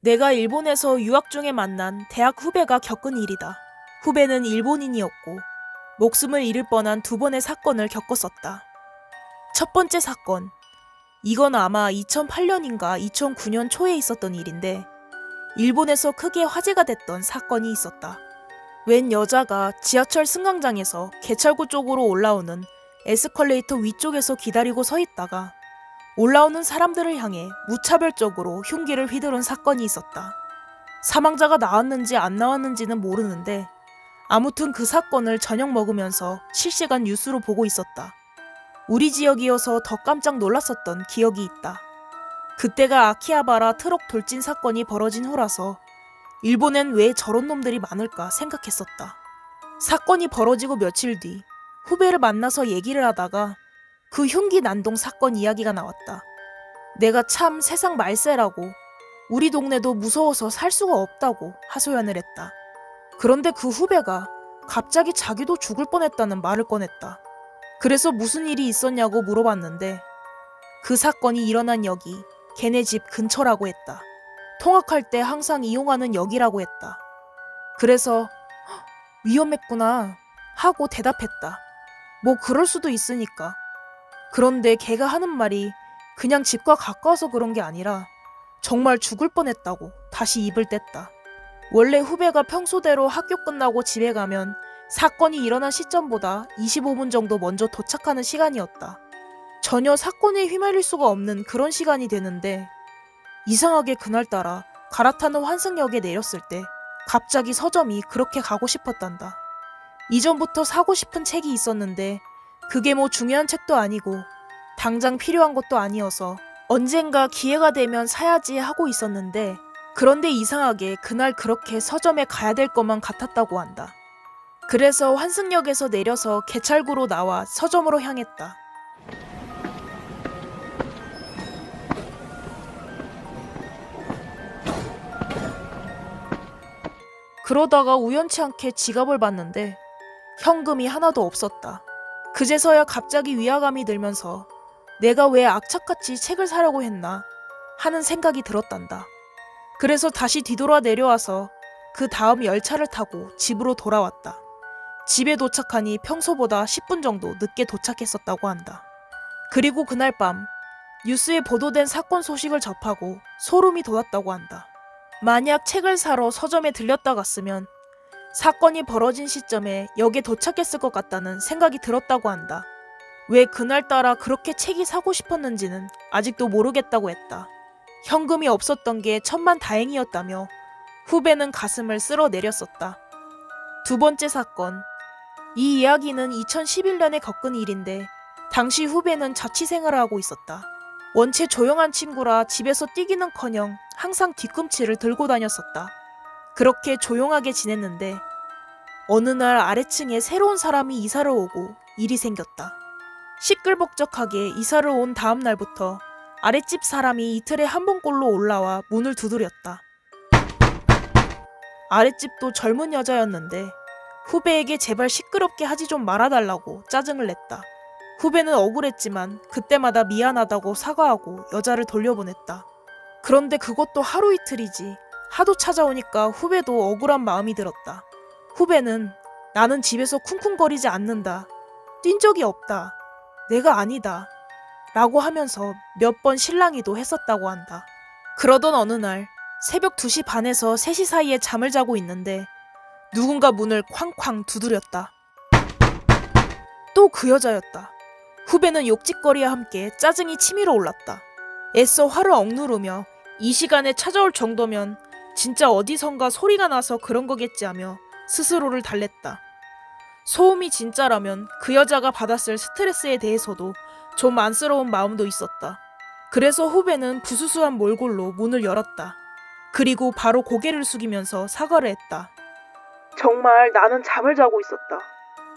내가 일본에서 유학 중에 만난 대학 후배가 겪은 일이다. 후배는 일본인이었고 목숨을 잃을 뻔한 두 번의 사건을 겪었었다. 첫 번째 사건. 이건 아마 2008년인가 2009년 초에 있었던 일인데 일본에서 크게 화제가 됐던 사건이 있었다. 웬 여자가 지하철 승강장에서 개찰구 쪽으로 올라오는 에스컬레이터 위쪽에서 기다리고 서 있다가 올라오는 사람들을 향해 무차별적으로 흉기를 휘두른 사건이 있었다. 사망자가 나왔는지 안 나왔는지는 모르는데 아무튼 그 사건을 저녁 먹으면서 실시간 뉴스로 보고 있었다. 우리 지역이어서 더 깜짝 놀랐었던 기억이 있다. 그때가 아키하바라 트럭 돌진 사건이 벌어진 후라서 일본엔 왜 저런 놈들이 많을까 생각했었다. 사건이 벌어지고 며칠 뒤 후배를 만나서 얘기를 하다가 그 흉기 난동 사건 이야기가 나왔다. 내가 참 세상 말세라고 우리 동네도 무서워서 살 수가 없다고 하소연을 했다. 그런데 그 후배가 갑자기 자기도 죽을 뻔했다는 말을 꺼냈다. 그래서 무슨 일이 있었냐고 물어봤는데 그 사건이 일어난 역이 걔네 집 근처라고 했다. 통학할 때 항상 이용하는 역이라고 했다. 그래서 위험했구나 하고 대답했다. 뭐 그럴 수도 있으니까. 그런데 걔가 하는 말이 그냥 집과 가까워서 그런 게 아니라 정말 죽을 뻔했다고 다시 입을 뗐다. 원래 후배가 평소대로 학교 끝나고 집에 가면 사건이 일어난 시점보다 25분 정도 먼저 도착하는 시간이었다. 전혀 사건에 휘말릴 수가 없는 그런 시간이 되는데 이상하게 그날따라 갈아타는 환승역에 내렸을 때 갑자기 서점이 그렇게 가고 싶었단다. 이전부터 사고 싶은 책이 있었는데 그게 뭐 중요한 책도 아니고 당장 필요한 것도 아니어서 언젠가 기회가 되면 사야지 하고 있었는데 그런데 이상하게 그날 그렇게 서점에 가야 될 것만 같았다고 한다. 그래서 환승역에서 내려서 개찰구로 나와 서점으로 향했다. 그러다가 우연치 않게 지갑을 봤는데 현금이 하나도 없었다. 그제서야 갑자기 위화감이 들면서 내가 왜 악착같이 책을 사려고 했나 하는 생각이 들었단다. 그래서 다시 뒤돌아 내려와서 그 다음 열차를 타고 집으로 돌아왔다. 집에 도착하니 평소보다 10분 정도 늦게 도착했었다고 한다. 그리고 그날 밤 뉴스에 보도된 사건 소식을 접하고 소름이 돋았다고 한다. 만약 책을 사러 서점에 들렸다 갔으면 사건이 벌어진 시점에 역에 도착했을 것 같다는 생각이 들었다고 한다. 왜 그날따라 그렇게 책이 사고 싶었는지는 아직도 모르겠다고 했다. 현금이 없었던 게 천만다행이었다며 후배는 가슴을 쓸어내렸었다. 두 번째 사건. 이 이야기는 2011년에 겪은 일인데 당시 후배는 자취생활을 하고 있었다. 원체 조용한 친구라 집에서 뛰기는커녕 항상 뒤꿈치를 들고 다녔었다. 그렇게 조용하게 지냈는데 어느 날 아래층에 새로운 사람이 이사를 오고 일이 생겼다. 시끌벅적하게 이사를 온 다음 날부터 아랫집 사람이 이틀에 한 번꼴로 올라와 문을 두드렸다. 아랫집도 젊은 여자였는데 후배에게 제발 시끄럽게 하지 좀 말아달라고 짜증을 냈다. 후배는 억울했지만 그때마다 미안하다고 사과하고 여자를 돌려보냈다. 그런데 그것도 하루 이틀이지 하도 찾아오니까 후배도 억울한 마음이 들었다. 후배는 나는 집에서 쿵쿵거리지 않는다. 뛴 적이 없다. 내가 아니다. 라고 하면서 몇 번 실랑이도 했었다고 한다. 그러던 어느 날 새벽 2시 반에서 3시 사이에 잠을 자고 있는데 누군가 문을 쾅쾅 두드렸다. 또 그 여자였다. 후배는 욕짓거리와 함께 짜증이 치밀어 올랐다. 애써 화를 억누르며 이 시간에 찾아올 정도면 진짜 어디선가 소리가 나서 그런 거겠지 하며 스스로를 달랬다. 소음이 진짜라면 그 여자가 받았을 스트레스에 대해서도 좀 안쓰러운 마음도 있었다. 그래서 후배는 부수수한 몰골로 문을 열었다. 그리고 바로 고개를 숙이면서 사과를 했다. 정말 나는 잠을 자고 있었다.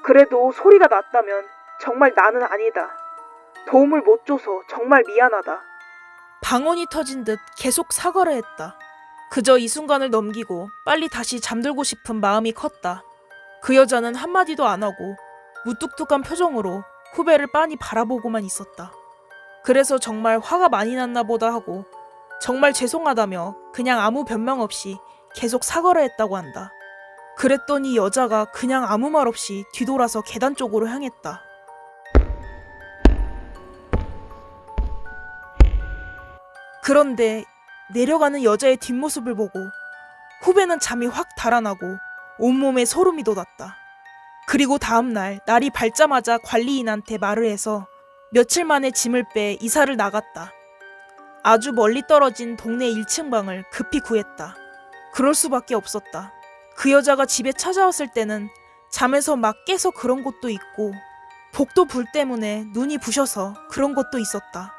그래도 소리가 났다면 정말 나는 아니다. 도움을 못 줘서 정말 미안하다. 방언이 터진 듯 계속 사과를 했다. 그저 이 순간을 넘기고 빨리 다시 잠들고 싶은 마음이 컸다. 그 여자는 한마디도 안 하고 무뚝뚝한 표정으로 후배를 빤히 바라보고만 있었다. 그래서 정말 화가 많이 났나 보다 하고 정말 죄송하다며 그냥 아무 변명 없이 계속 사과를 했다고 한다. 그랬더니 여자가 그냥 아무 말 없이 뒤돌아서 계단 쪽으로 향했다. 그런데 내려가는 여자의 뒷모습을 보고 후배는 잠이 확 달아나고 온몸에 소름이 돋았다. 그리고 다음날 날이 밝자마자 관리인한테 말을 해서 며칠 만에 짐을 빼 이사를 나갔다. 아주 멀리 떨어진 동네 1층 방을 급히 구했다. 그럴 수밖에 없었다. 그 여자가 집에 찾아왔을 때는 잠에서 막 깨서 그런 것도 있고 복도 불 때문에 눈이 부셔서 그런 것도 있었다.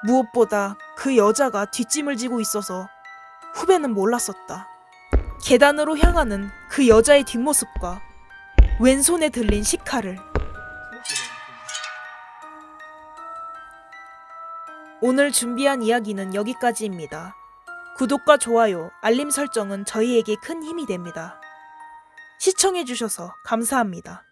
무엇보다 그 여자가 뒷짐을 지고 있어서 후배는 몰랐었다. 계단으로 향하는 그 여자의 뒷모습과 왼손에 들린 식칼을. 오늘 준비한 이야기는 여기까지입니다. 구독과 좋아요, 알림 설정은 저희에게 큰 힘이 됩니다. 시청해주셔서 감사합니다.